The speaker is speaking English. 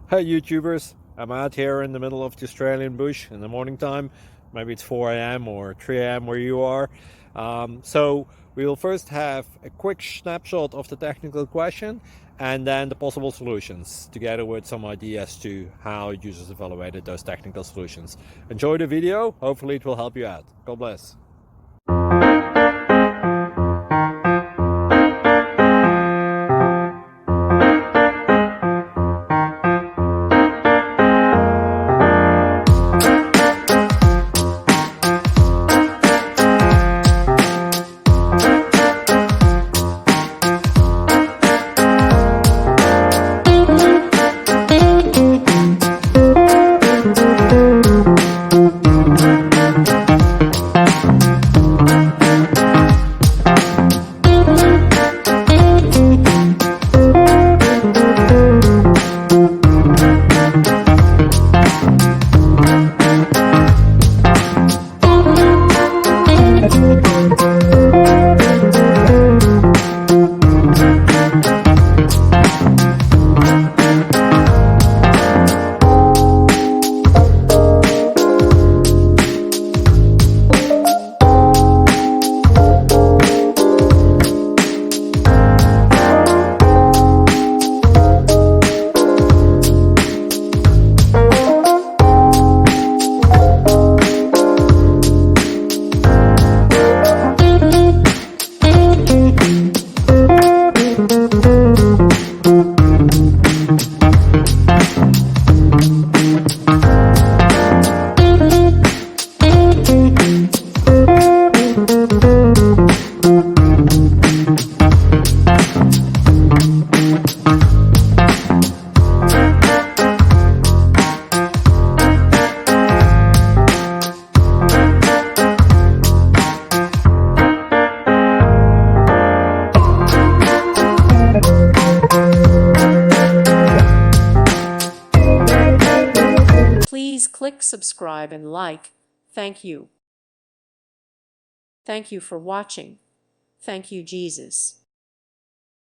Hey YouTubers, I'm out here in the middle of the Australian bush in the morning time. Maybe it's 4 a.m. or 3 a.m. where you are. So we'll first have a quick snapshot of the technical question and then the possible solutions, together with some ideas to how users evaluated those technical solutions. Enjoy the video, hopefully it will help you out. God bless. Please click subscribe and like. Thank you. Thank you for watching. Thank you, Jesus.